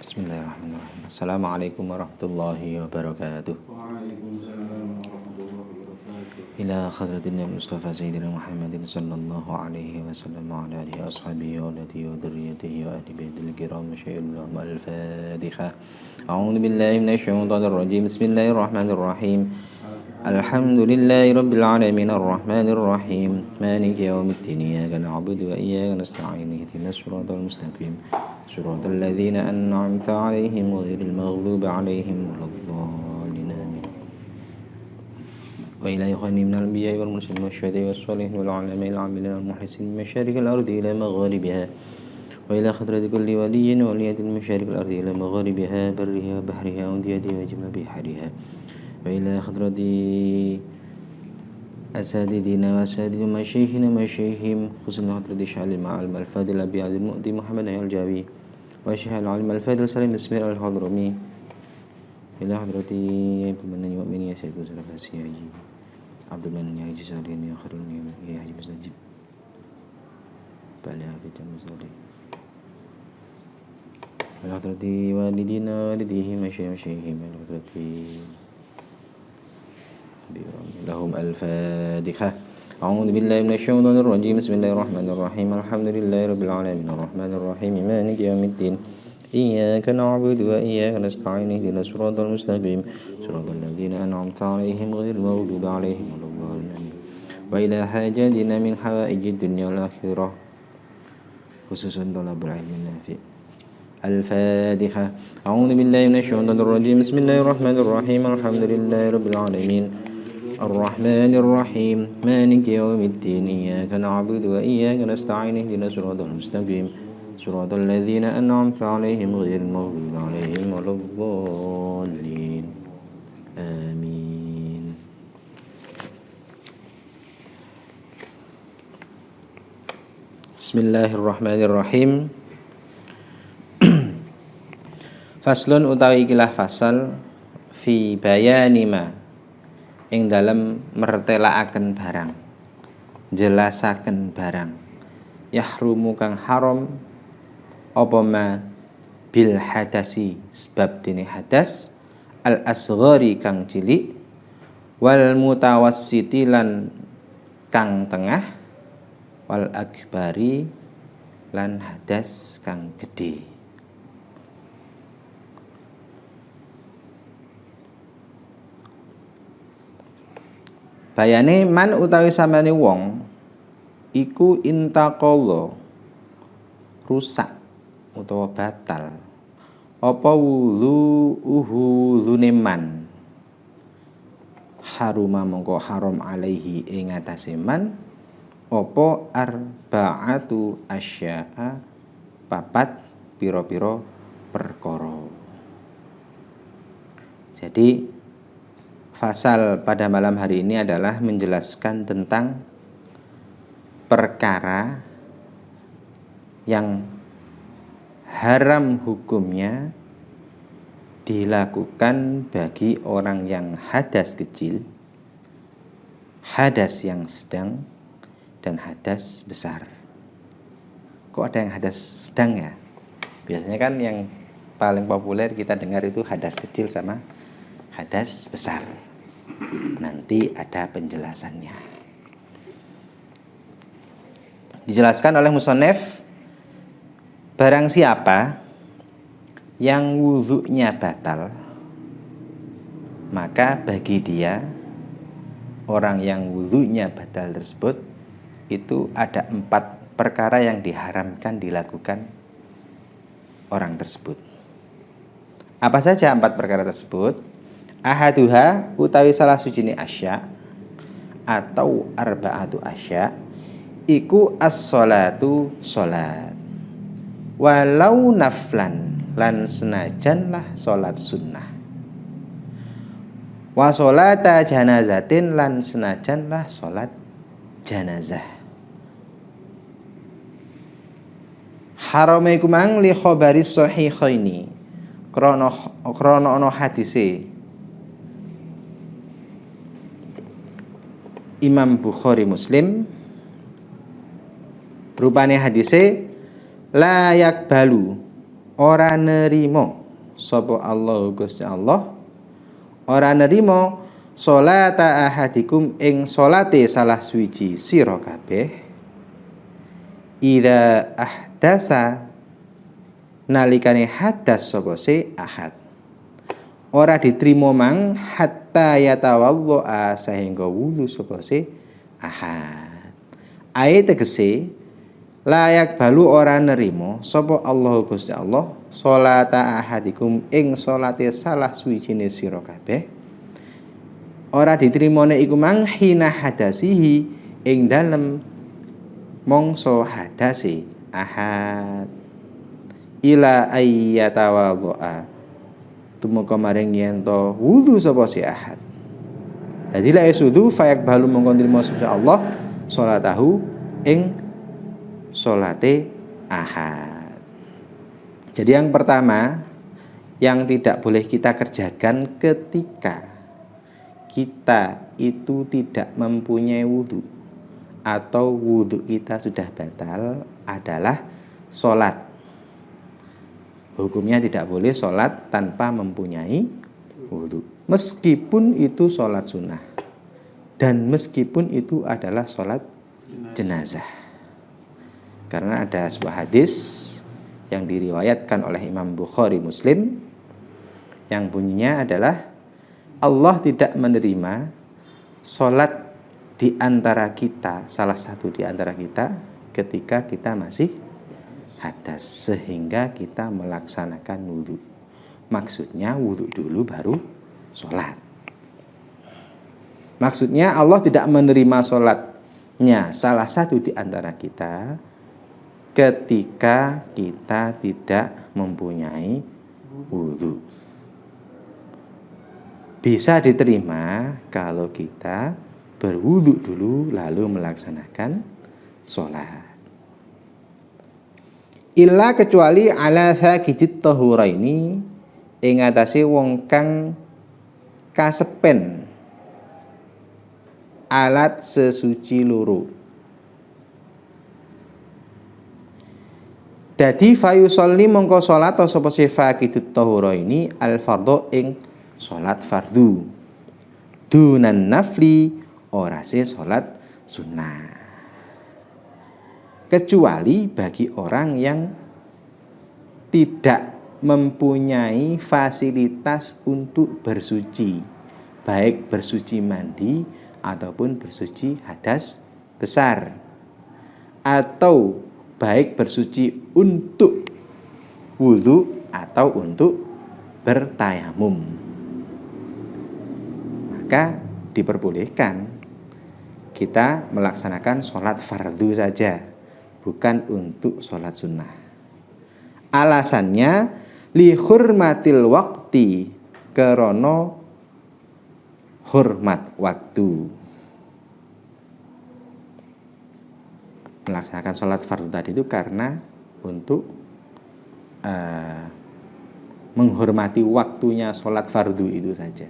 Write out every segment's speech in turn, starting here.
Bismillahirrahmanirrahim. Assalamualaikum warahmatullahi wabarakatuh. Waalaikumsalam warahmatullahi wabarakatuh. Ila khadratin Nabi Mustafa Sayyidina Muhammadin sallallahu alaihi wasallam wa ala alihi wa ashabihi wa alati wa dhurriyyatihi wa ahli baitil kiram masyaykhul al-Fatihah. A'udzu billahi minasy syaithanir rajim. Bismillahirrahmanirrahim. Alhamdulillahi rabbil alamin arrahmanir rahim maliki yaumiddin iyyaka na'budu wa iyyaka nasta'in ihdinas siratal mustaqim siratal ladzina an'amta 'alaihim ghairil maghdubi 'alaihim waladdallin amin. Wa ila ikhwani minal anbiya'i wal mursalin wasyuhada'i wassalihin wal 'ulama'i al-'amilin wal muhsinin masyariqil ardi ila magharibiha wa ila hadrati kulli waliyyin wa waliyatin masyariqil ardi ila magharibiha barriha bahriha wa diyatiha wa jami'i bihariha wa ila hadrati أساتذتنا وأساتذة مشايخنا مشايخهم خصوصا حضرة الشيخ العالم الفاضل أبي عبد المؤتي محمد الجاوي والشيخ العالم الفاضل سليم إسماعيل الحضرمي إلى حضرة عبد المنان المؤمن يا سيد الفاسي يا حجي عبد المنان يا حجي سالين يا خير يا حجي مسجد بالي حافظ المزدري إلى حضرة والدينا والديه مشايخهم إلى حضرة لهم الفاتحة. أعوذ بالله من الشيطان الرجيم. بسم الله الرحمن الرحيم. الحمد لله رب العالمين الرحمن الرحيم مالك يوم الدين إياك نعبد وإياك نستعين اهدنا الصراط المستقيم صراط الذين أنعمت عليهم غير المغضوب عليهم ولا الضالين وإلى حاجاتنا من حوائج الدنيا والآخرة خصوصا طلب العلم النافع. الفاتحة. أعوذ بالله من الشيطان الرجيم. بسم الله الرحمن الرحيم. الحمد لله رب العالمين الرحمن الرحيم مالك يوم الدين إياك نعبد وإياك نستعين اهدنا الصراط المستقيم صراط الذين أنعمت عليهم غير المغضوب عليهم ولا الضالين آمين. Bismillahirrahmanirrahim. Faslun utawi ikilah fasal fi bayani ma ing dalem mertelaaken barang, jelasaken barang, yahrumu kang haram apa ma bil hadasi sebab dene hadas, al asghari kang cilik, wal mutawassiti lan kang tengah, wal akbari lan hadas kang gedhe. Bayane man utawi samane wong iku intaqalla rusak utawa batal apa wudu'uhu luneman haruma mongko haram alaihi ing atase man apa arba'atu asya'a papat pira-pira perkara. Jadi fasal pada malam hari ini adalah menjelaskan tentang perkara yang haram hukumnya dilakukan bagi orang yang hadas kecil, hadas yang sedang, dan hadas besar. Kok ada yang hadas sedang ya? Biasanya kan yang paling populer kita dengar itu hadas kecil sama hadas besar. Nanti ada penjelasannya. Dijelaskan oleh musannif, barang siapa yang wudunya batal, maka bagi dia, orang yang wudunya batal tersebut, itu ada 4 perkara yang diharamkan dilakukan orang tersebut. Apa saja 4 perkara tersebut? Ahaduha utawi salah sujine asya atau arba'atu asya iku as-sholatu sholat walau naflan lan senajanlah sholat sunnah wa sholata janazatin lan senajanlah sholat janazah. Harame kumang li khabari sahihaini krana ana hadise Imam Bukhari Muslim, rupane hadise la yakbalu ora nerimo sapa Allah Gusti Allah ora nerimo salata ahadikum ing salate salah suci sira kabeh ida ahdasa nalikane hadas sapa se ahad ora diterima mang hatta yatawaddoa sehingga wudu sapa se ahad ayat tegese layak balu ora nerimo sapa Allah Gusti Allah salata ahadikum ing salate salah suwijine sira kabeh ora diterimane iku mang hina hadasihi ing dalem mangsa hadase ahad ila ayyatawaddoa tumeka maring yen to wudu sapa si ahad dadi la wudu fayak balu mongko nrimo sapa Allah salatahu ing salate ahad. Jadi yang pertama yang tidak boleh kita kerjakan ketika kita itu tidak mempunyai wudu atau wudu kita sudah batal adalah sholat. Hukumnya tidak boleh sholat tanpa mempunyai wudu, meskipun itu sholat sunnah dan meskipun itu adalah sholat jenazah. Karena ada sebuah hadis yang diriwayatkan oleh Imam Bukhari Muslim yang bunyinya adalah Allah tidak menerima sholat di antara kita, salah satu di antara kita ketika kita masih hadas sehingga kita melaksanakan wudu. Maksudnya wudu dulu baru sholat. Maksudnya Allah tidak menerima sholatnya salah satu di antara kita ketika kita tidak mempunyai wudu. Bisa diterima kalau kita berwudu dulu lalu melaksanakan sholat. Illa kecuali ala sakidit tahuraini ing atase wong kang kasepen alat sesuci loro. Dadi fayusolli mongko salat sapa sifaqitut tahura ini al fardhu ing salat fardu. Dunan nafli ora se salat sunnah. Kecuali bagi orang yang tidak mempunyai fasilitas untuk bersuci, baik bersuci mandi ataupun bersuci hadas besar, atau baik bersuci untuk wudu atau untuk bertayamum, maka diperbolehkan kita melaksanakan sholat fardu saja, bukan untuk sholat sunnah. Alasannya li hurmatil waqti, kerono hormat waktu. Melaksanakan sholat fardu tadi itu karena untuk menghormati waktunya sholat fardu itu saja.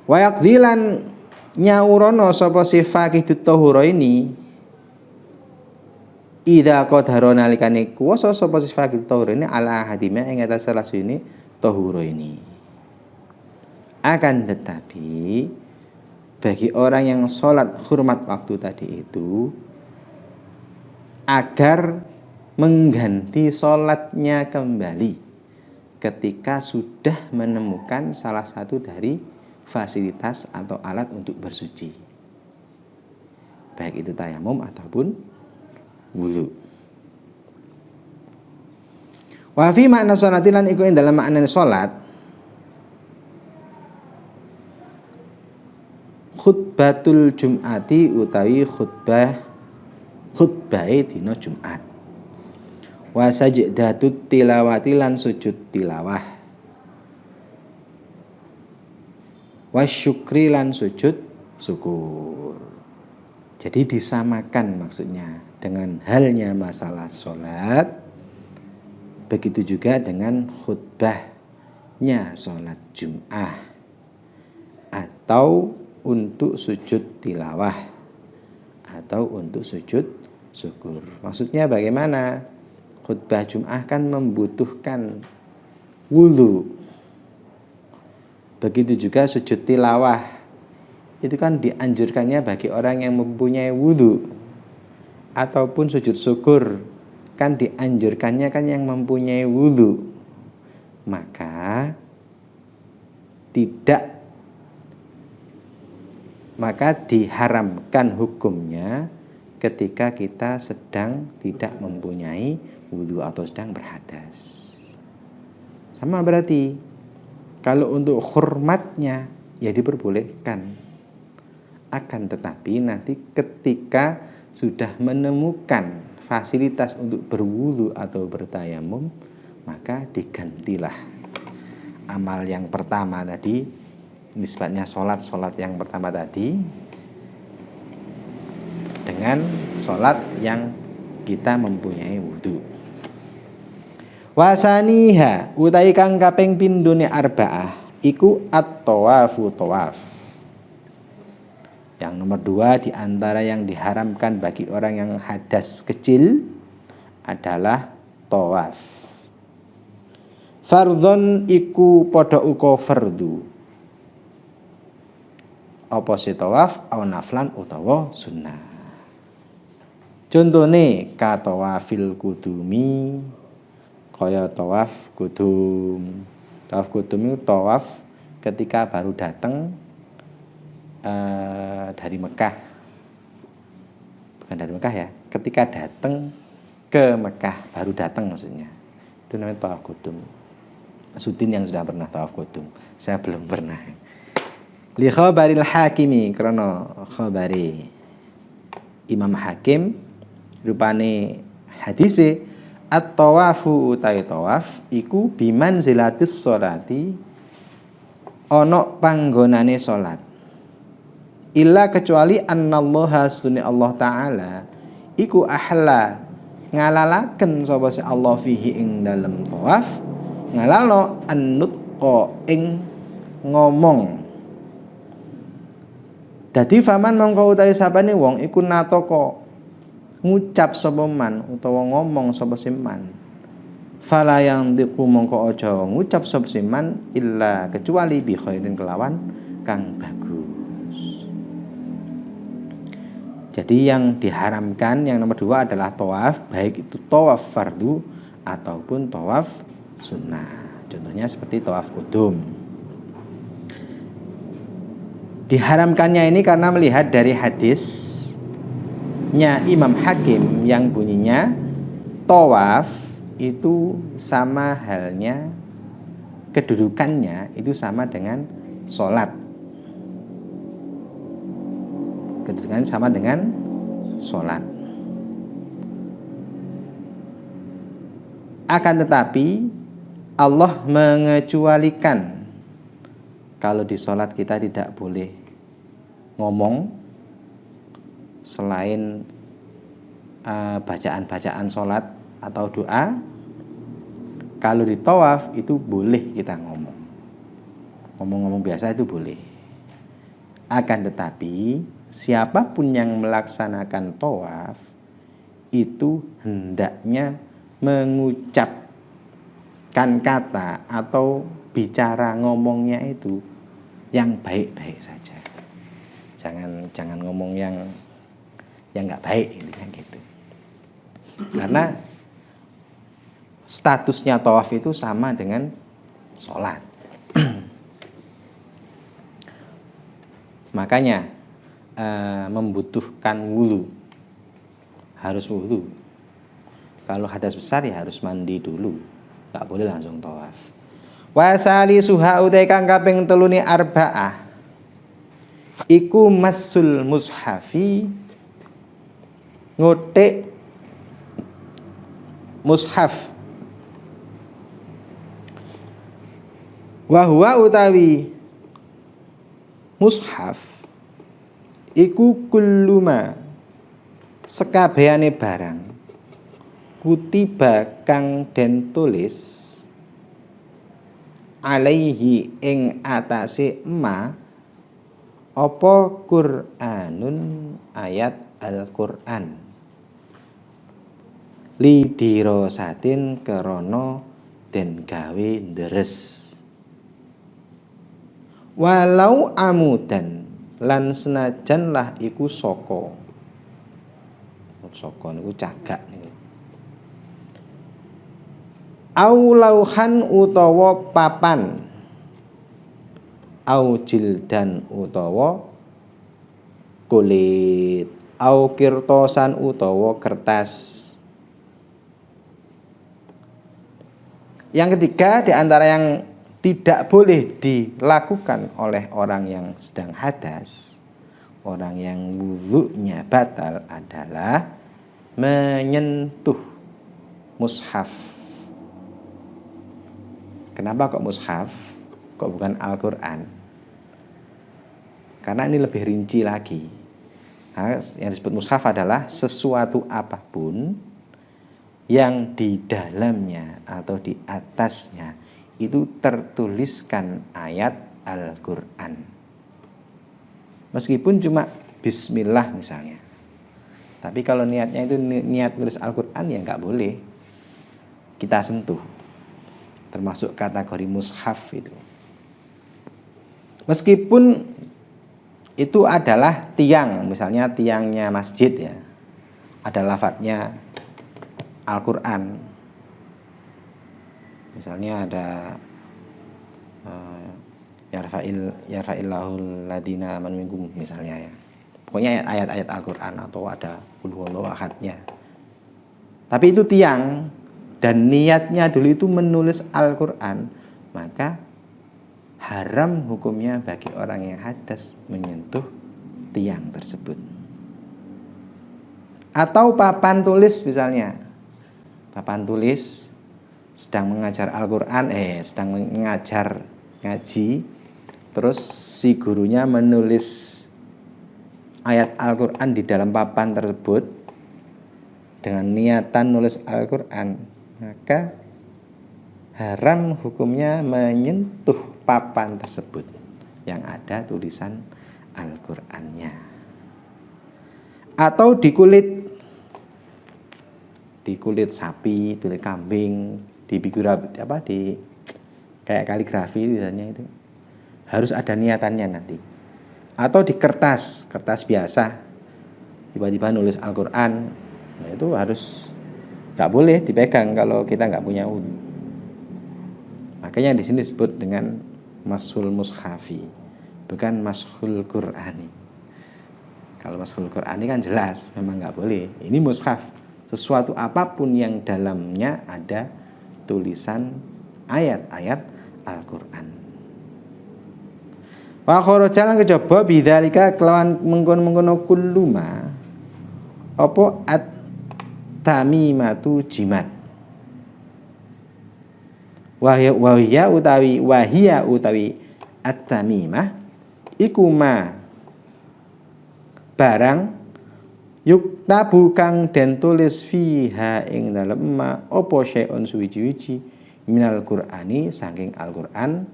Wa yaqdilan nyaurono sapa sifaqidut tahura ini idza qadhara nalikane kuwasa sapa sifaqidut tahura ini ala ahadima ing atas salah sini tahura ini. Akan tetapi bagi orang yang sholat hormat waktu tadi itu, agar mengganti sholatnya kembali ketika sudah menemukan salah satu dari fasilitas atau alat untuk bersuci, baik itu tayamum ataupun wudu. Wa fi makna sholatilan iku ing dalam makna sholat khutbatul jum'ati utawi khutbahe dina Jumat. Wa sajdatut tilawati lan sujud tilawah. Wa syukri lan sujud syukur. Jadi disamakan maksudnya dengan halnya masalah sholat, begitu juga dengan khutbahnya sholat Jum'ah atau untuk sujud tilawah atau untuk sujud syukur. Maksudnya bagaimana? Khutbah Jum'ah kan membutuhkan wudu. Begitu juga sujud tilawah. Itu kan dianjurkannya bagi orang yang mempunyai wudu. Ataupun sujud syukur kan dianjurkannya kan yang mempunyai wudu. Maka diharamkan hukumnya ketika kita sedang tidak mempunyai wudu atau sedang berhadas. Sama berarti kalau untuk hormatnya ya diperbolehkan. Akan tetapi nanti ketika sudah menemukan fasilitas untuk berwudu atau bertayamum, maka digantilah amal yang pertama tadi, nisbatnya sholat yang pertama tadi dengan sholat yang kita mempunyai wudu. Wasaniha utai kang kaping pindune arba'ah iku at-tawafu tawaf. Yang nomor 2 di antara yang diharamkan bagi orang yang hadas kecil adalah tawaf. Fardhon iku padha uga fardu. Apa si tawaf au naflan utawa sunnah. Contone ka tawafil kudumi, kaya tawaf kudum. Tawaf kudum itu tawaf ketika baru datang dari Mekah. Bukan dari Mekah ya, ketika datang ke Mekah, baru datang maksudnya. Itu namanya tawaf kudum. Sudin yang sudah pernah tawaf kudum, saya belum pernah. Li khabaril hakimi, karena khabari Imam Hakim rupane hadise at-tawafu utai tawaf iku bimanzilatis sholati ana panggonane salat. Illa kecuali annallaha sunni Allah taala iku ahla ngalalaken sapa si Allah fihi ing dalem tawaf, ngalalno annutqa ing ngomong. Dadi faman mongko utawi sapane wong iku nataka ngucap sapa man utawa ngomong sapa siman. Fala yang diku mongko aja ngucap sapa siman illa kecuali bi khairin kelawan kang bagus. Jadi yang diharamkan yang nomor 2 adalah tawaf, baik itu tawaf fardu ataupun tawaf sunnah. Contohnya seperti tawaf kudum. Diharamkannya ini karena melihat dari hadisnya Imam Hakim yang bunyinya tawaf itu sama halnya, kedudukannya itu sama dengan sholat. Kedudukannya sama dengan sholat. Akan tetapi Allah mengecualikan kalau di sholat kita tidak boleh ngomong selain bacaan-bacaan sholat atau doa. Kalau di tawaf itu boleh kita ngomong-ngomong biasa itu boleh. Akan tetapi siapapun yang melaksanakan tawaf itu hendaknya mengucapkan kata atau bicara ngomongnya itu yang baik-baik saja. Jangan ngomong yang nggak baik ini kan gitu. Karena statusnya tawaf itu sama dengan sholat. Makanya membutuhkan wudu, harus wudu. Kalau hadas besar ya harus mandi dulu, nggak boleh langsung tawaf. Wasali suha utai kang kaping telune arba'ah iku masul mushafi, ngotek mushaf. Wa huwa utawi mushaf iku kulluma sekabehane barang kutiba kang den tulis alaihi ing atase ma apa Qur'anun ayat Al-Qur'an. lidirasatin krana den gawe deres. Walau amudan lan senajan lah iku saka niku cagak niku. Au lauhan utawa papan, au jildan utawa kulit, au kirtosan utawa kertas. Yang ketiga di antara yang tidak boleh dilakukan oleh orang yang sedang hadas, orang yang wudunya batal adalah menyentuh mushaf. Kenapa kok mushaf? Kok bukan Al-Quran? Karena ini lebih rinci lagi. Karena yang disebut mushaf adalah sesuatu apapun yang di dalamnya atau di atasnya itu tertuliskan ayat Al-Quran. Meskipun cuma bismillah misalnya. Tapi kalau niatnya itu niat tulis Al-Quran ya nggak boleh kita sentuh. Termasuk kategori mushaf itu. Meskipun itu adalah tiang, misalnya tiangnya masjid ya. Ada lafadznya Al-Quran. Misalnya ada yarfa'illahul ladina amanu minkum misalnya ya. Pokoknya ayat-ayat Al-Quran atau ada qul huwallahu ahadnya. Tapi itu tiang dan niatnya dulu itu menulis Al-Quran, maka haram hukumnya bagi orang yang hadas menyentuh tiang tersebut. Atau papan tulis misalnya. Papan tulis sedang mengajar Al-Quran, sedang mengajar ngaji, terus si gurunya menulis ayat Al-Quran di dalam papan tersebut dengan niatan nulis Al-Quran, maka haram hukumnya menyentuh papan tersebut yang ada tulisan Al-Qurannya. Atau di kulit sapi, kulit kambing, di kayak kaligrafi misalnya itu harus ada niatannya nanti. Atau di kertas biasa tiba-tiba nulis Al-Quran, nah itu harus nggak boleh dipegang kalau kita nggak punya wudu. Makanya di sini disebut dengan mashul mushafi, bukan mashul Qur'ani. Kalau mashul Qur'ani kan jelas memang nggak boleh. Ini mushaf, sesuatu apapun yang dalamnya ada tulisan ayat-ayat Al-Quran. Wa kharajalan kejaba bidzalika kelawan mengkono-mengkono kulluma apa at-tamimatu jimat. Wahia utawi at-tamimah iku ma barang yuktabu kang den tulis fiha ing dalem ma apa syai'un suwiji-wiji minal Qur'ani saking Al-Qur'an,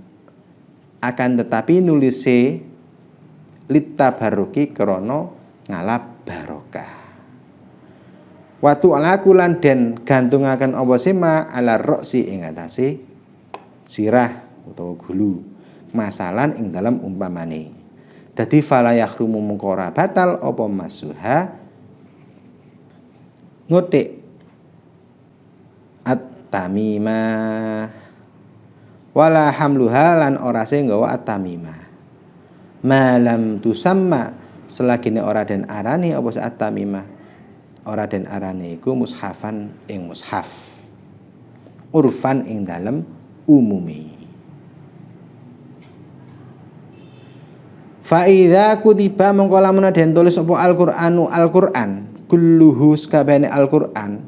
akan tetapi nulise litabarruki krana ngalap barokah. Watu alakulan den gantungaken apa sema ala roksi ing atase sirah utawa gulu masalan ing dalam umpamane. Dadi fala yakhrumu mungko ora batal apa masuha ngotik at-tamimah wala hamluha lan ora sing nggawa at-tamimah malam tusamma selagine ora den arani apa at-tamimah ora den arani iku mushafan ing mushaf urfan ing dalem umumi. Fa idza kutiba mongko lamun den tulis apa Al-Qur'an kulluhu sakabehane Al-Qur'an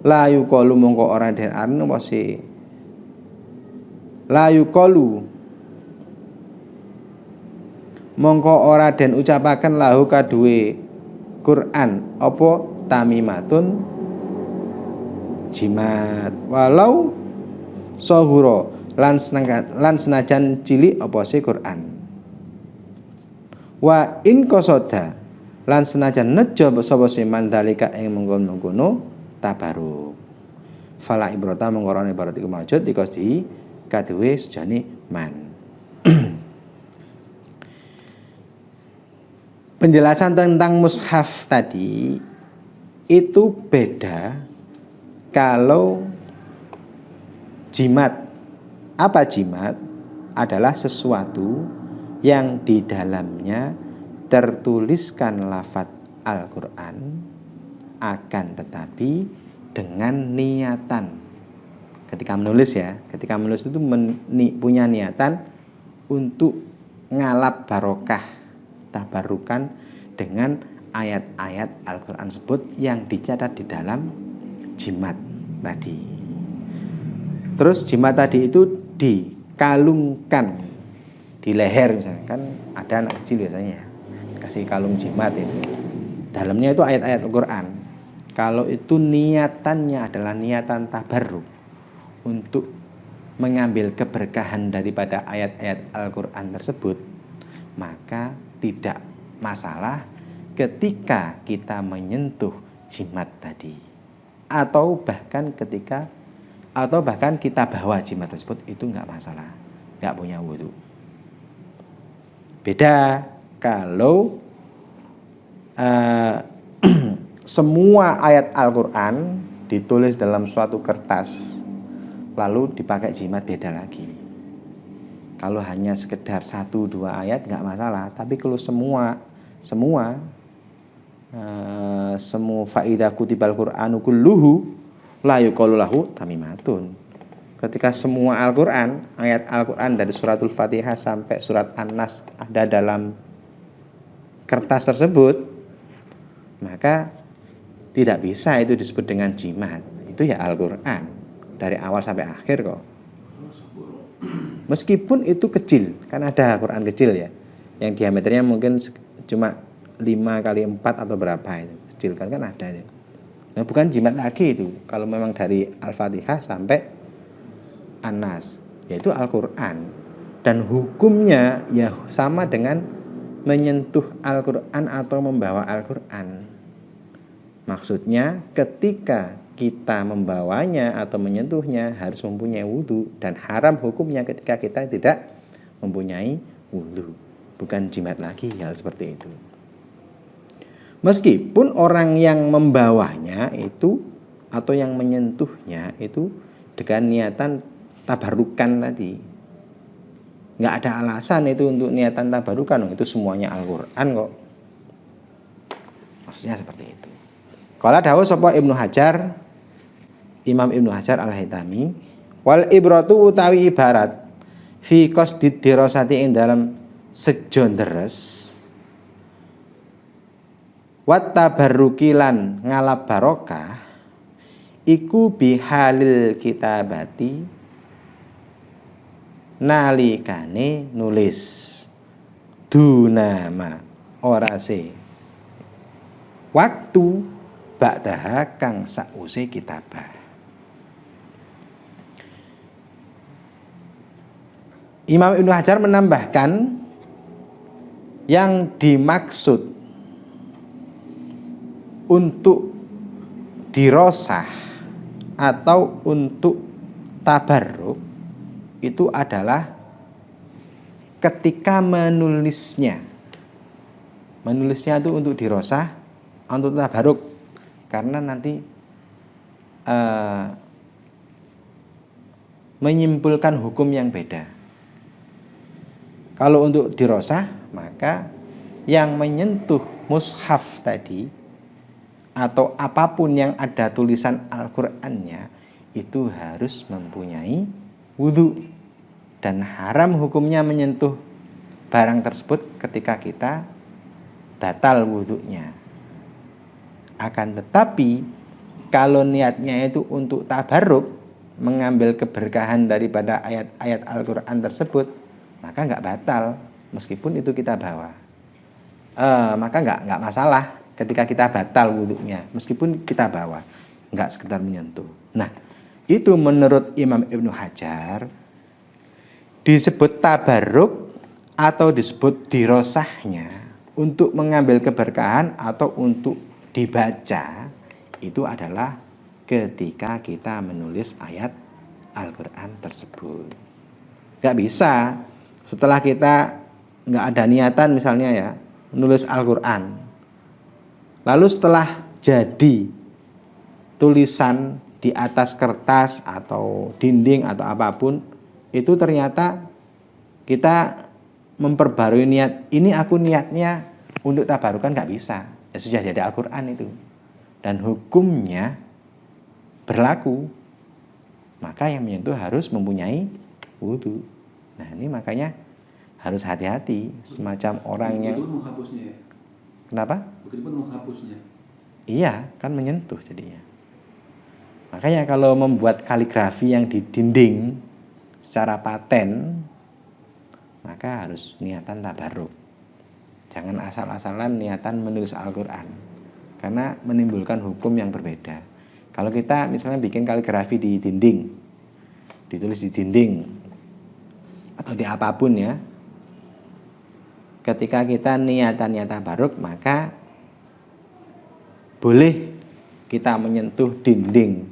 la yuqalu mongko ora den arani apa si la yuqalu mongko ora den ucapaken lahu kaduwe Quran apa tamimatun jimat walau sahura lan senajan cilik apa si Quran wa in qasada lan senajan nejo sapa si mandalika ing mengkono tabaruk. Fala ibrata mengkorone ibarat iku maujud dikosdi kaduwe sejane man. Penjelasan tentang mushaf tadi itu beda kalau jimat. Apa jimat? Adalah sesuatu yang di dalamnya tertuliskan lafaz Al-Quran, akan tetapi dengan niatan. Ketika menulis itu punya niatan untuk ngalap barokah, tabarukan dengan ayat-ayat Al-Quran tersebut yang dicatat di dalam jimat tadi. Terus jimat tadi itu dikalungkan di leher, misalnya kan ada anak kecil biasanya kasih kalung jimat itu. Dalamnya itu ayat-ayat Al-Quran. Kalau itu niatannya adalah niatan tabarruk untuk mengambil keberkahan daripada ayat-ayat Al-Quran tersebut, maka tidak masalah ketika kita menyentuh jimat tadi, atau bahkan kita bawa jimat tersebut, itu nggak masalah, nggak punya wudu. Beda kalau semua ayat Al-Quran ditulis dalam suatu kertas lalu dipakai jimat, beda lagi. Kalau hanya sekedar 1-2 ayat nggak masalah, tapi kalau semua faida kutibal Qur'anu kulluhu la yuqalu lahu tamimatun. Ketika semua Al-Quran, ayat Al-Quran dari suratul Fatihah sampai surat An-Nas ada dalam kertas tersebut, maka tidak bisa itu disebut dengan jimat. Itu ya Al-Quran dari awal sampai akhir kok. Meskipun itu kecil, kan ada Quran kecil ya, yang diameternya mungkin cuma 5x4 atau berapa itu, kecil kan ada itu. Nah, bukan jimat lagi itu. Kalau memang dari Al-Fatihah sampai An-Nas, yaitu Al-Quran, dan hukumnya ya sama dengan menyentuh Al-Quran atau membawa Al-Quran. Maksudnya ketika kita membawanya atau menyentuhnya harus mempunyai wudu, dan haram hukumnya ketika kita tidak mempunyai wudu. Bukan jimat lagi hal seperti itu. Meskipun orang yang membawanya itu atau yang menyentuhnya itu dengan niatan tabarukan tadi, nggak ada alasan itu untuk niatan tabarukan, itu semuanya Al-Quran kok. Maksudnya seperti itu. Qala dawuh sapa Ibnu Hajar, Imam Ibnu Hajar Al-Haytami, wal ibratu utawi ibarat fi qasdid dirasati ing dalam sejo deres wat tabarruki lan ngalap barokah iku bihalil kitabati nalikane nulis dunama orase waktu ba'daha kang sause kitabah. Imam Ibnu Hajar menambahkan yang dimaksud untuk dirosah atau untuk tabarruk itu adalah ketika menulisnya. Menulisnya itu untuk dirosah, untuk tabarruk, karena nanti menyimpulkan hukum yang beda. Kalau untuk dirosah, maka yang menyentuh mushaf tadi atau apapun yang ada tulisan Al-Qur'annya itu harus mempunyai wudu, dan haram hukumnya menyentuh barang tersebut ketika kita batal wudunya. Akan tetapi kalau niatnya itu untuk tabarruk, mengambil keberkahan daripada ayat-ayat Al-Qur'an tersebut, maka nggak batal meskipun itu kita bawa. Maka nggak masalah ketika kita batal wudunya meskipun kita bawa, nggak sekedar menyentuh. Nah, itu menurut Imam Ibnu Hajar disebut tabarruk atau disebut dirosahnya untuk mengambil keberkahan atau untuk dibaca, itu adalah ketika kita menulis ayat Al-Quran tersebut. Gak bisa setelah kita gak ada niatan misalnya ya menulis Al-Quran, lalu setelah jadi tulisan di atas kertas atau dinding atau apapun, itu ternyata kita memperbarui niat, ini aku niatnya untuk tabarukan, gak bisa. Ya sudah jadi Al-Quran itu. Dan hukumnya berlaku. Maka yang menyentuh harus mempunyai wudu. Nah ini makanya harus hati-hati. Semacam orang yang... Begitu menghapusnya ya? Kenapa? Begitu pun menghapusnya. Iya, kan menyentuh jadinya. Makanya kalau membuat kaligrafi yang di dinding secara paten, maka harus niatan tabarruk. Jangan asal-asalan niatan menulis Al-Quran, karena menimbulkan hukum yang berbeda. Kalau kita misalnya bikin kaligrafi di dinding, ditulis di dinding atau di apapun ya, ketika kita niatannya tabarruk, maka boleh kita menyentuh dinding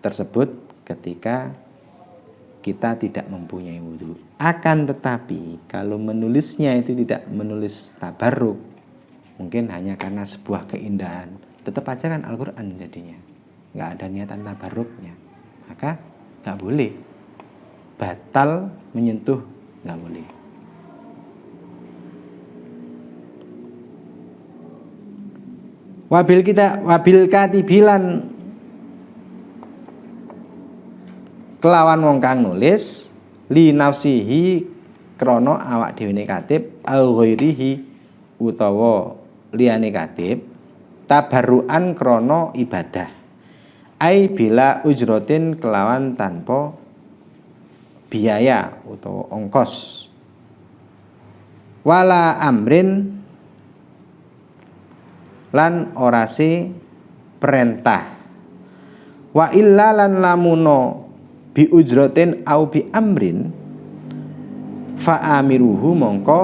tersebut ketika kita tidak mempunyai wudu. Akan tetapi kalau menulisnya itu tidak menulis tabarruk, mungkin hanya karena sebuah keindahan, tetap aja kan Al-Quran jadinya, nggak ada niatan tabarruknya, maka nggak boleh, batal menyentuh, nggak boleh. Wabil katibilan kelawan wong kang nulis li nafsihi krana awak dhewe katib au ghairihi utawa liyane katib tabarruan krana ibadah ai bila ujrotin kelawan tanpa biaya utawa ongkos wala amrin lan orasi perintah wa illa lan lamuno bi ujrotin au bi amrin fa amiruhu mongko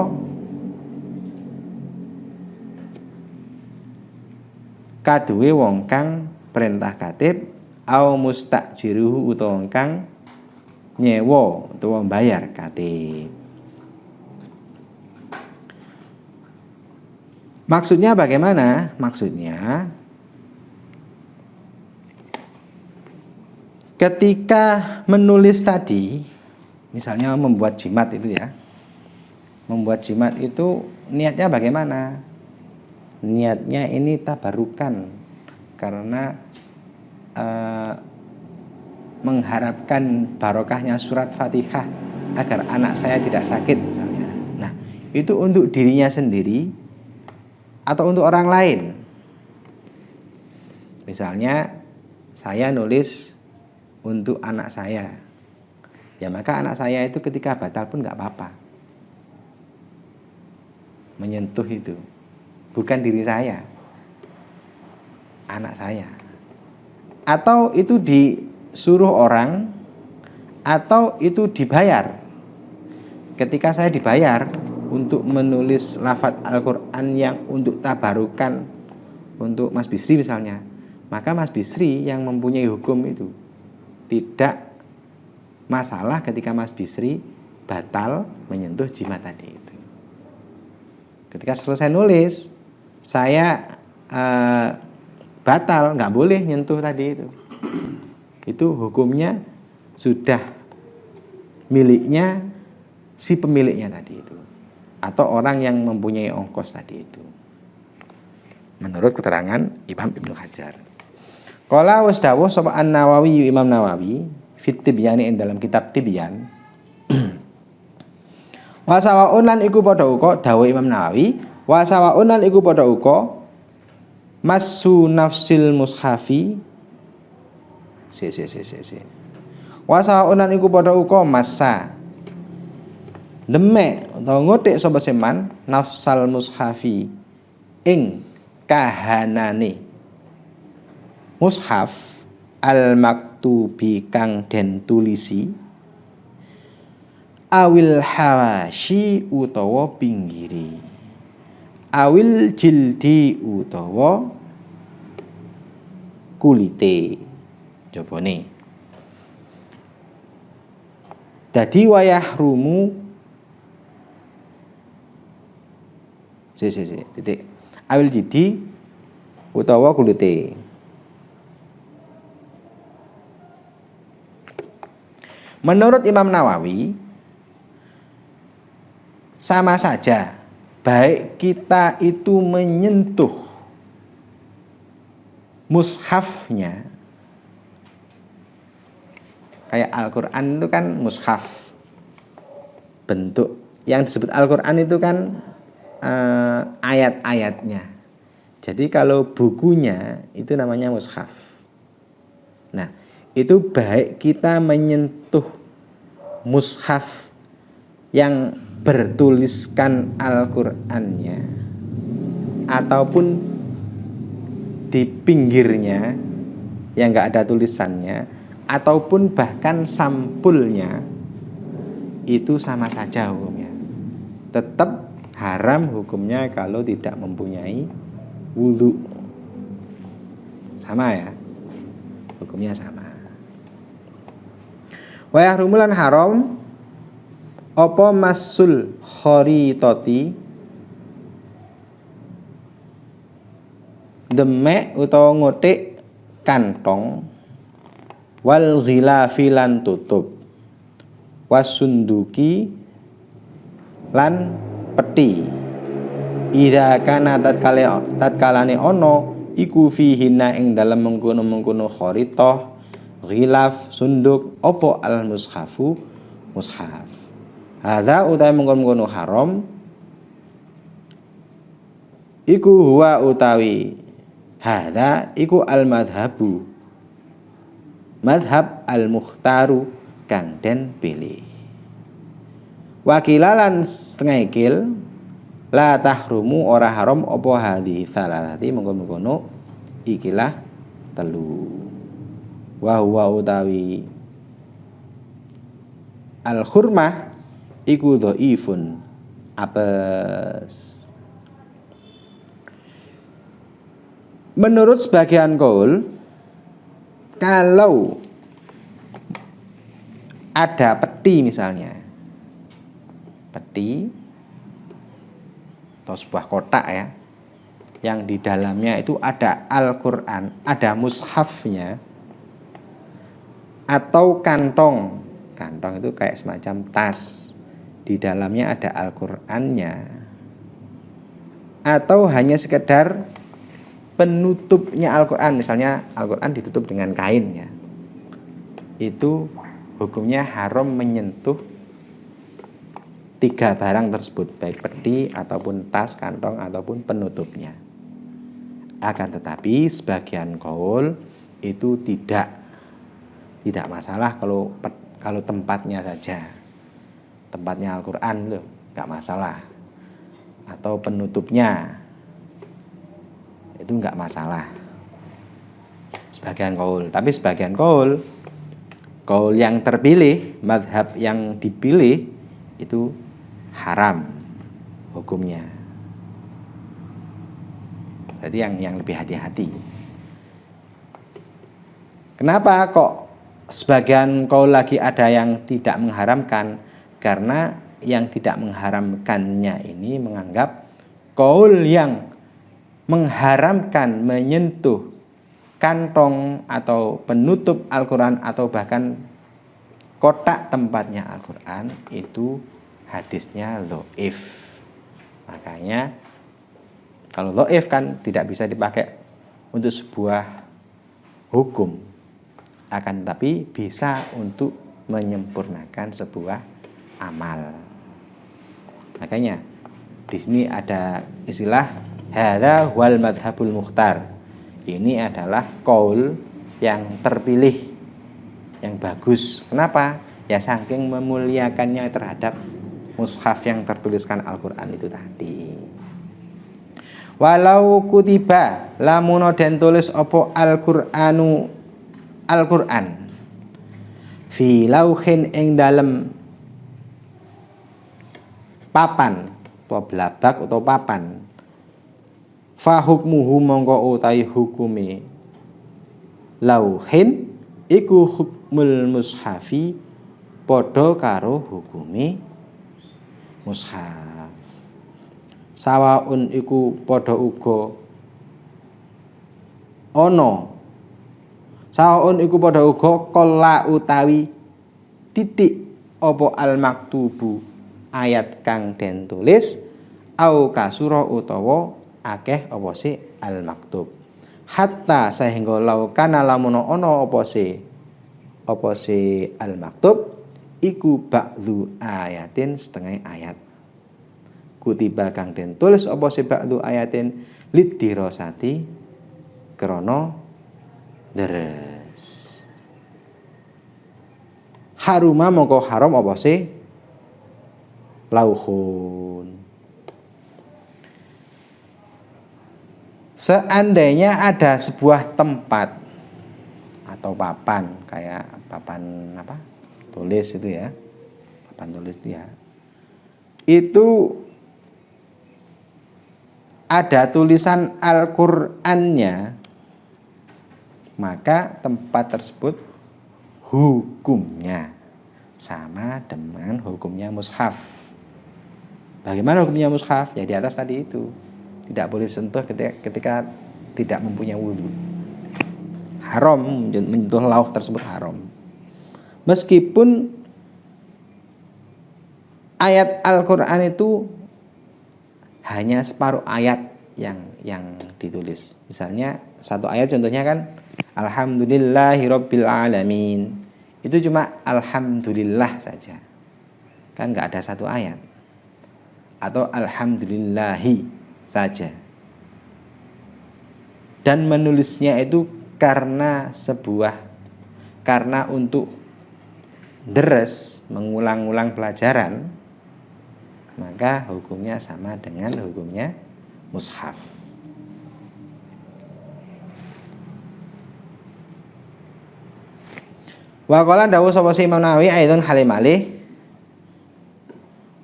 kaduwe wong kang perintah katib au mustajiruhu utawa wong kang nyewa utawa bayar katib. Maksudnya bagaimana? Maksudnya ketika menulis tadi, misalnya membuat jimat itu ya, membuat jimat itu niatnya bagaimana? Niatnya ini tabarukan karena mengharapkan barokahnya surat Fatihah agar anak saya tidak sakit misalnya. Nah, itu untuk dirinya sendiri atau untuk orang lain. Misalnya saya nulis untuk anak saya, ya maka anak saya itu ketika batal pun nggak apa-apa. Menyentuh itu bukan diri saya, anak saya. Atau itu disuruh orang, atau itu dibayar. Ketika saya dibayar untuk menulis lafadz Al-Quran yang untuk tabarukan untuk Mas Bisri misalnya, maka Mas Bisri yang mempunyai hukum itu. Tidak masalah ketika Mas Bisri batal menyentuh jimat tadi itu. Ketika selesai nulis, saya batal, nggak boleh nyentuh tadi itu. Itu hukumnya sudah miliknya si pemiliknya tadi itu, atau orang yang mempunyai ongkos tadi itu. Menurut keterangan Imam Ibnu Hajar. Qala was dawuh sapa An-Nawawi Imam Nawawi fit Tibyani dalam kitab Tibyan. Wa sawaun lan iku padha uga dawuh Imam Nawawi, wa sawaun lan iku padha uga masu nafsil mushafi wa sawaun lan iku padha uga massa demek utawa ngothik sapa seman nafsal mushafi ing kahanane mushaf al-maktubi kang den tulisi awil hawashi utawa pinggiri awil jildi utawa kulite jabone. Dadi wayah rumu titik awil jidi utawa kulite. Menurut Imam Nawawi, sama saja baik kita itu menyentuh mushafnya, kayak Al-Quran itu kan mushaf, bentuk yang disebut Al-Quran itu kan ayat-ayatnya. Jadi kalau bukunya itu namanya mushaf. Nah, itu baik kita menyentuh mushaf yang bertuliskan Al-Qur'annya ataupun di pinggirnya yang enggak ada tulisannya ataupun bahkan sampulnya, itu sama saja hukumnya. Tetap haram hukumnya kalau tidak mempunyai wudu. Sama ya, hukumnya sama. Wa yahrumulan haram apa masul kharitati, demek utawa ngotik kantong, wal ghilafi lan tutup, wasunduki lan peti, idza kana tatkalane ono iku fihina ing dalem mengkono-mengkono kharitah, ghilaf, sunduk, opo al mushafu mushaf. Hadza utawi mengkono-mengkono haram iku huwa utawi hadza iku al madhabu, madhab al mukhtaru kang den pilih. Wakilalan setengah ikil la tahrumu ora haram apa hadhi salatati mengkono-mengkono ikilah telu. Wa huwa utawi al khurmah iku dhaifun apes. Menurut sebagian kaul, kalau ada peti misalnya, peti atau sebuah kotak ya, yang di dalamnya itu ada Al-Quran, ada mushafnya, atau kantong itu kayak semacam tas, di dalamnya ada Al-Qur'annya, atau hanya sekedar penutupnya Al-Qur'an, misalnya Al-Qur'an ditutup dengan kain ya, itu hukumnya haram menyentuh tiga barang tersebut, baik peti ataupun tas, kantong ataupun penutupnya. Akan tetapi sebagian qaul itu tidak masalah kalau tempatnya saja, tempatnya Al-Qur'an itu enggak masalah, atau penutupnya itu enggak masalah. Sebagian qaul, tapi sebagian qaul yang terpilih, mazhab yang dipilih itu haram hukumnya. Jadi yang lebih hati-hati. Kenapa kok sebagian qaul lagi ada yang tidak mengharamkan? Karena yang tidak mengharamkannya ini menganggap qaul yang mengharamkan menyentuh kantong atau penutup Al-Quran atau bahkan kotak tempatnya Al-Quran itu hadisnya dhaif. Makanya kalau dhaif kan tidak bisa dipakai untuk sebuah hukum, akan tetapi bisa untuk menyempurnakan sebuah amal. Makanya di sini ada istilah hadza wal madhabul mukhtar. Ini adalah qaul yang terpilih, yang bagus. Kenapa? Ya saking memuliakannya terhadap mushaf yang tertuliskan Al-Qur'an itu tadi. Walau kutiba lamun den tulis apa Al-Qur'an fi lauhin ing dalem papan atau blabak atau papan, fa hukmuhu mongko utahi hukume lauhin iku hukmul mushafi padha karo hukume mushaf. Sawaun iku padha uga ana. Sawaun iku padha uga qalla utawi titik apa al maktubu ayat kang den tulis au kasura utawa akeh apa sih al maktub. Hatta sehingga laukana lamun ana apa sih al maktub iku ba'dhu ayatin setengah ayat. Kutiba kang den tulis apa sih ba'dhu ayatin lidirasati krana deres. Haruma mongko haram apa sih lauhun. Seandainya ada sebuah tempat atau papan kayak papan apa? Tulis itu ya. Papan tulis itu ya. Itu ada tulisan Al-Qur'annya, maka tempat tersebut hukumnya sama dengan hukumnya mushaf. Bagaimana hukumnya mushaf? Ya di atas tadi itu. Tidak boleh disentuh ketika tidak mempunyai wudhu. Haram, menyentuh lauh tersebut haram. Meskipun ayat Al-Quran itu hanya separuh ayat yang ditulis. Misalnya satu ayat contohnya kan Alhamdulillahirabbil alamin. Itu cuma alhamdulillah saja. Kan enggak ada satu ayat. Atau alhamdulillahi saja. Dan menulisnya itu karena untuk deres, mengulang-ulang pelajaran, maka hukumnya sama dengan hukumnya mushaf. Wa qala dawu sapa Imam Nawawi aidon halim alih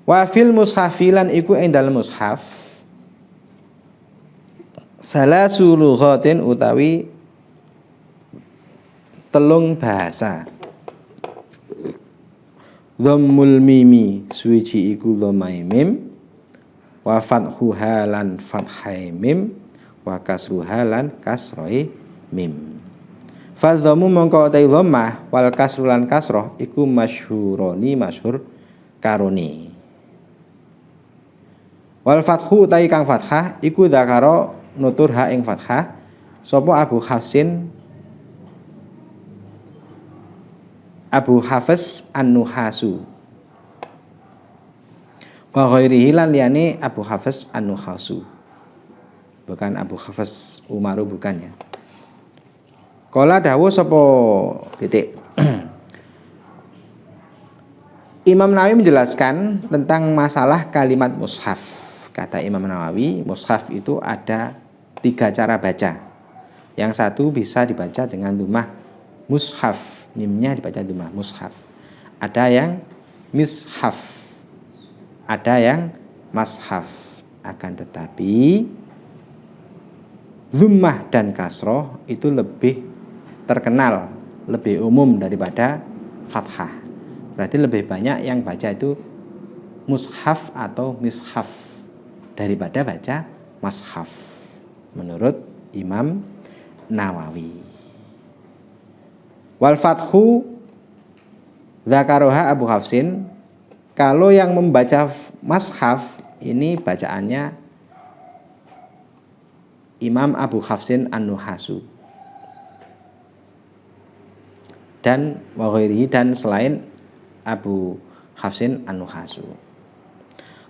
wa fil mushafilan iku ing dalem mushaf salasu lughatin utawi telung bahasa. Dhammul mimi suwiji iku dhamai mim wa fathuha lan fathai mim wa kasruha lan kasroi mim. Fa dhammu mongko utai dhammah wal kasru lan kasroh iku masyhuroni masyhur karoni. Wal fathu utai kang fathah iku dzakara nutur ha ing fathah sapa Abu Hafiz An-Nuhasu wa ghairihi lan liyane Abu Hafiz An-Nuhasu, bukan Abu Hafiz Umaru, bukan ya. Kala dawuh sapa titik Imam Nawawi menjelaskan tentang masalah kalimat mushaf. Kata Imam Nawawi, mushaf itu ada 3 cara baca. Yang satu bisa dibaca dengan dhammah mushaf, mimnya dibaca dhammah mushaf. Ada yang mishaf, ada yang mashaf. Akan tetapi dhammah dan kasroh itu lebih terkenal, lebih umum daripada fathah. Berarti lebih banyak yang baca itu mushaf atau mishaf daripada baca mashaf menurut Imam Nawawi. Wal fathu dzakaroha Abu Hafsin, kalau yang membaca mashaf ini bacaannya Imam Abu Hafsin An-Nuhasu dan wa ghairihi, dan selain Abu Hafsin An-Nuhasu.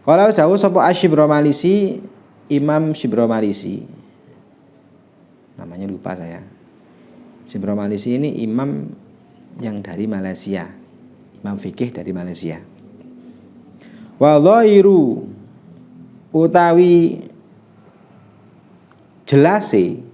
Kalau jauh sapa Asy-Syibromalisi, Imam Syibromalisi, namanya lupa saya. Syibromalisi ini imam yang dari Malaysia, imam fikih dari Malaysia. Wa dhairu utawi jelase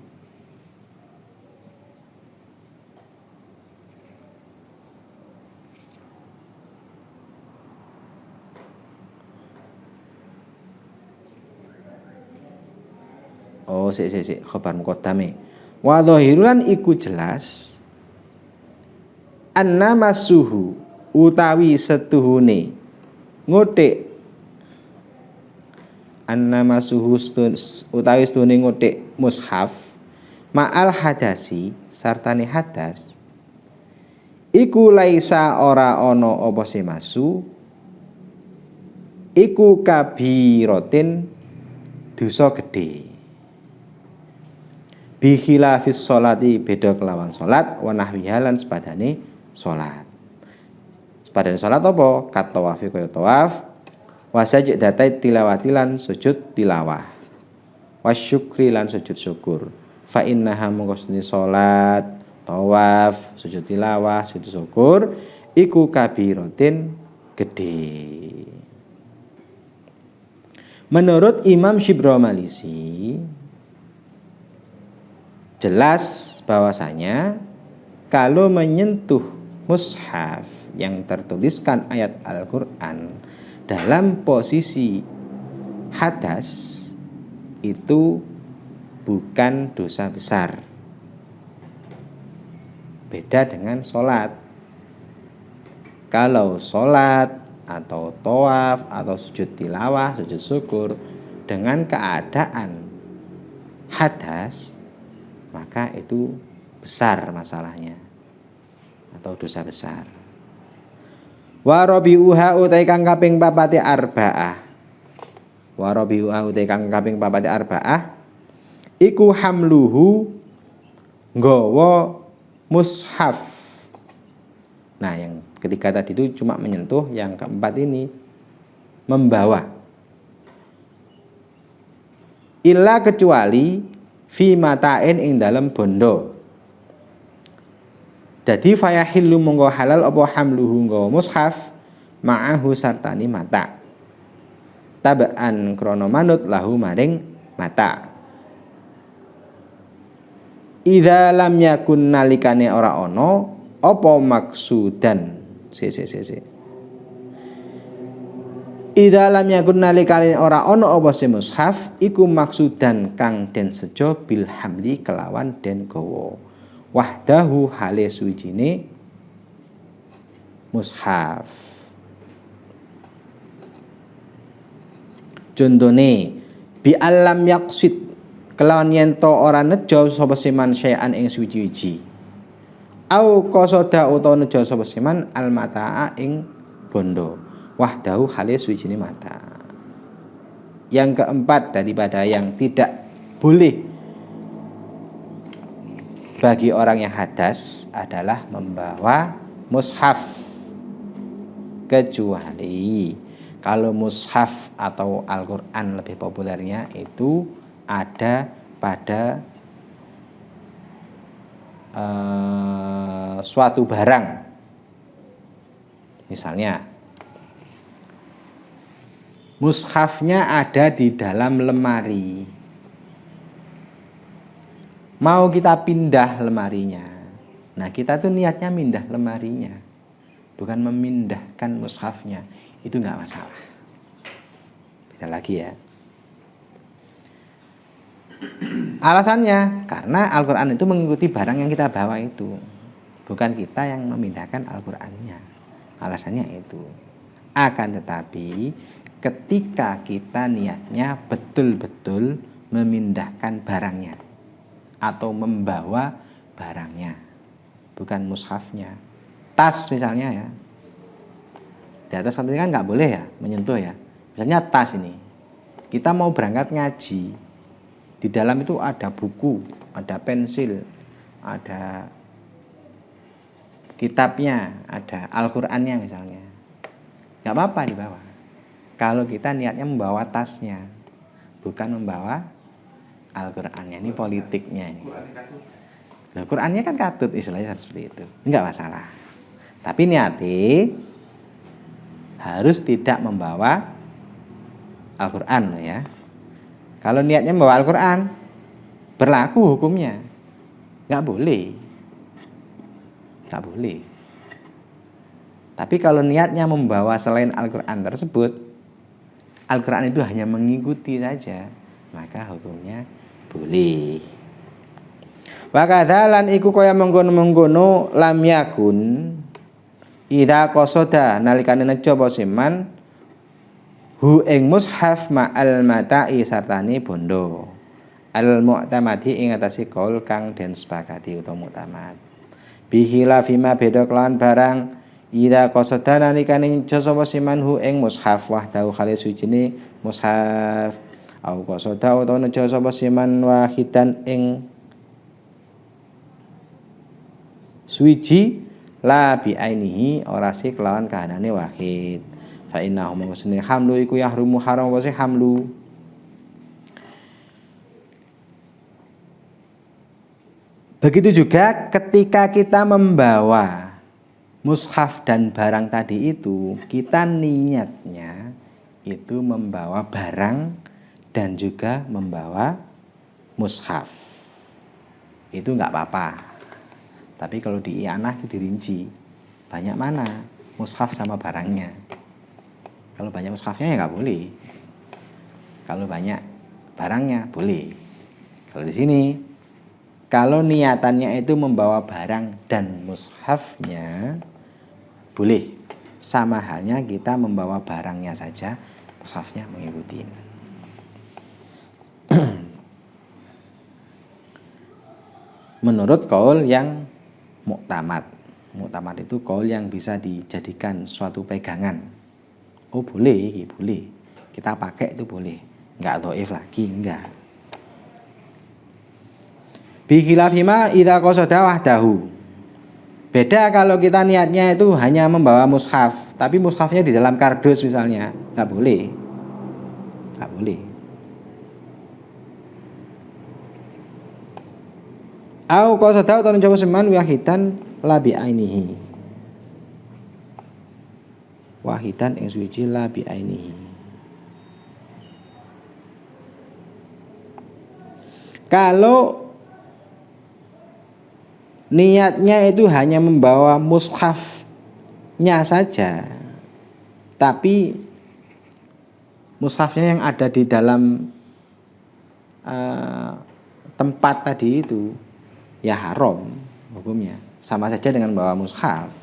sik khobar muqaddame. Wa dhahirulan iku jelas annamasuhu utawi setuhune ngotik annamasuhu utawi setuhune ngotik mushaf ma'al hadasi sartane hadas iku laisa ora ana apa semasu iku kabiratin dosa gedhe bi khilafis sholati beda kelawan salat wa nahwiha lan sepadane salat. Sepadane salat apa? Kat tawafi kaya tawaf wa sajdatai tilawati lan sujud tilawah wa syukri lan sujud syukur fa innaha mungkosni salat tawaf sujud tilawah sujud syukur iku kabiratin gedhe. Menurut Imam Syibromalisi jelas bahwasanya kalau menyentuh mushaf yang tertuliskan ayat Al-Quran dalam posisi hadas itu bukan dosa besar. Beda dengan sholat. Kalau sholat atau tawaf atau sujud tilawah, sujud syukur dengan keadaan hadas, maka itu besar masalahnya atau dosa besar. Wa rabiuha utai kang kaping papate arba'ah. Wa rabiuha utai kang kaping papate arba'ah iku hamluhu nggawa mushaf. Nah, yang ketiga tadi itu cuma menyentuh, yang keempat ini membawa. Illa kecuali fi matain ing dalam bondo. Jadi fayahillu monggo halal apa hamluhu nggawa mushaf ma'ahu sartani mata. Tabaan krana manut lahu maring mata. Idza lam yakun nalikane ora ana apa maksudan Idza lam yakun nalikane ora ana apa se mushaf iku maksudan kang den sejo bil hamli kelawan den gawa wahdahu hale suwijine mushaf. Contone bi alam yaqsid kelawan yen to ora nejo sapa seman syai'an ing suwi-wiji au qasada utawa nejo sapa seman al mata'a ing bondo wahdahu hale suwijine mata. Yang keempat daripada yang tidak boleh bagi orang yang hadas adalah membawa mushaf, kecuali kalau mushaf atau Al-Quran lebih populernya itu ada pada suatu barang. Misalnya mushafnya ada di dalam lemari, mau kita pindah lemarinya. Nah, kita tuh niatnya mindah lemarinya, bukan memindahkan mushafnya. Itu nggak masalah. Beda lagi ya. Alasannya karena Al-Quran itu mengikuti barang yang kita bawa itu, bukan kita yang memindahkan Al-Qurannya. Alasannya itu. Akan tetapi ketika kita niatnya betul-betul memindahkan barangnya atau membawa barangnya, bukan mushafnya. Tas misalnya ya, di atas ini kan nggak boleh ya menyentuh ya. Misalnya tas ini, kita mau berangkat ngaji, di dalam itu ada buku, ada pensil, ada kitabnya, ada Al-Qurannya misalnya, nggak apa-apa dibawa. Kalau kita niatnya membawa tasnya, bukan membawa Al-Qurannya. Ini politiknya ini. Nah, Qurannya kan katut, istilahnya seperti itu, nggak masalah. Tapi niati harus tidak membawa Al-Quran loh ya. Kalau niatnya membawa Al-Quran, berlaku hukumnya. Nggak boleh. Nggak boleh. Tapi kalau niatnya membawa selain Al-Quran tersebut, Al-Quran itu hanya mengikuti saja, maka hukumnya boleh. Wa kadzalan iku kaya mengkono-mengkono lam yakun idza qasada nalikane nejo apa siman hu ing mushaf ma'al mata'i sartane bondo al mu'tamadi ing atase kaul kang den sepakati utawa mu'tamad bihila fima beda kelawan barang ida qasada nalikane nejo sapa siman hu ing mushaf wahdahu khali suwijine mushaf au qasada utawa nejo sapa siman wahidan ing suwiji la bi ainihi ora sih kelawan kahanane wahid fa innahu mungusne hamlu iku yahrumu haram wa hamlu. Begitu juga ketika kita membawa mushaf dan barang tadi itu, kita niatnya itu membawa barang dan juga membawa mushaf. Itu enggak apa-apa. Tapi kalau di i'anah itu dirinci banyak mana mushaf sama barangnya. Kalau banyak mushafnya ya nggak boleh. Kalau banyak barangnya boleh. Kalau di sini, kalau niatannya itu membawa barang dan mushafnya boleh. Sama halnya kita membawa barangnya saja, mushafnya mengikuti. Menurut kaul yang muktamad. Muktamad itu kaul yang bisa dijadikan suatu pegangan. Oh boleh, boleh. Kita pakai itu boleh. Enggak dhaif lagi, enggak. Bi khilafima idza qasada wahdahu. Beda kalau kita niatnya itu hanya membawa mushaf, tapi mushafnya di dalam kardus misalnya, enggak boleh. Enggak boleh. Au qasada utawa ncoba seman wahidan labi ainihi. Wahidan ing suci labi ainihi. Kalau niatnya itu hanya membawa mushafnya saja, tapi mushafnya yang ada di dalam tempat tadi itu ya haram hukumnya, sama saja dengan membawa mushaf.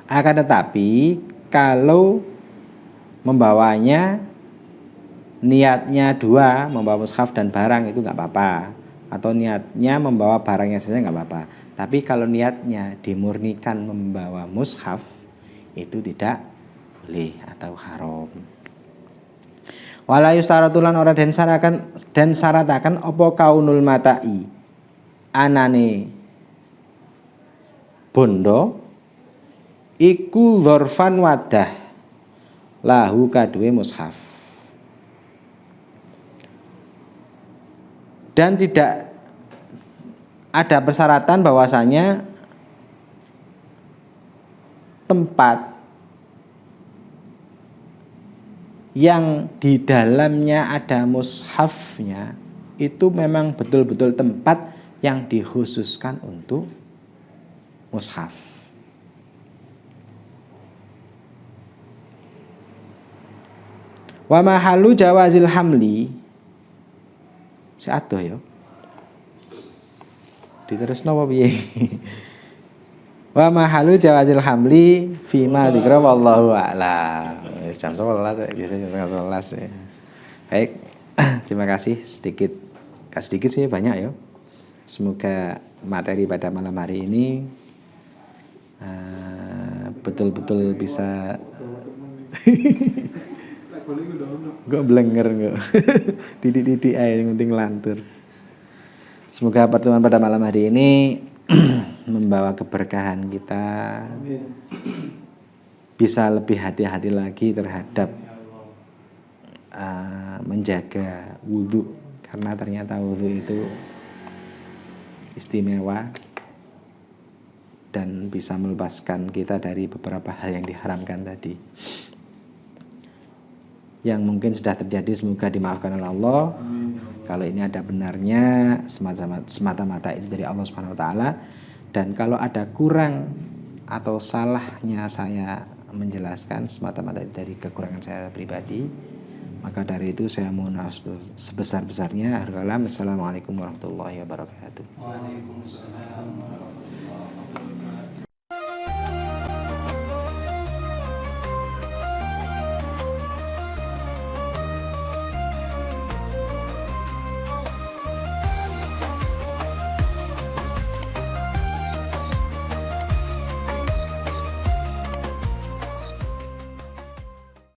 Akan tetapi kalau membawanya niatnya dua, membawa mushaf dan barang itu nggak apa-apa, atau niatnya membawa barangnya saja nggak apa-apa. Tapi kalau niatnya dimurnikan membawa mushaf itu tidak boleh atau haram. Wala yustaratulan ora den syarataken apa kaunul mata'i anane bondo iku dzarfan wadah lahu kaduwe mushaf. Dan tidak ada persyaratan bahwasanya tempat yang di dalamnya ada mushafnya itu memang betul-betul tempat yang dikhususkan untuk mushaf. Wa mahallu jawazil hamli seadoh ya. Diterusno apa piye? Wa mahallu jawazil hamli fima dzikra wallahu a'lam. Jam 11 biasanya jam 11 ya. Baik. Terima kasih sedikit sih banyak ya. Semoga materi pada malam hari ini betul-betul bisa Gak blenger gak. Tidik-tidik aja yang penting lantur. Semoga pertemuan pada malam hari ini membawa keberkahan kita, bisa lebih hati-hati lagi terhadap menjaga wudhu, karena ternyata wudhu itu istimewa dan bisa melepaskan kita dari beberapa hal yang diharamkan tadi. Yang mungkin sudah terjadi semoga dimaafkan oleh Allah. Kalau ini ada benarnya semata-mata itu dari Allah Subhanahu wa taala, dan kalau ada kurang atau salahnya saya menjelaskan semata-mata itu dari kekurangan saya pribadi, Maka dari itu saya mohon maaf sebesar-besarnya. Assalamualaikum warahmatullahi wabarakatuh. Waalaikumsalam.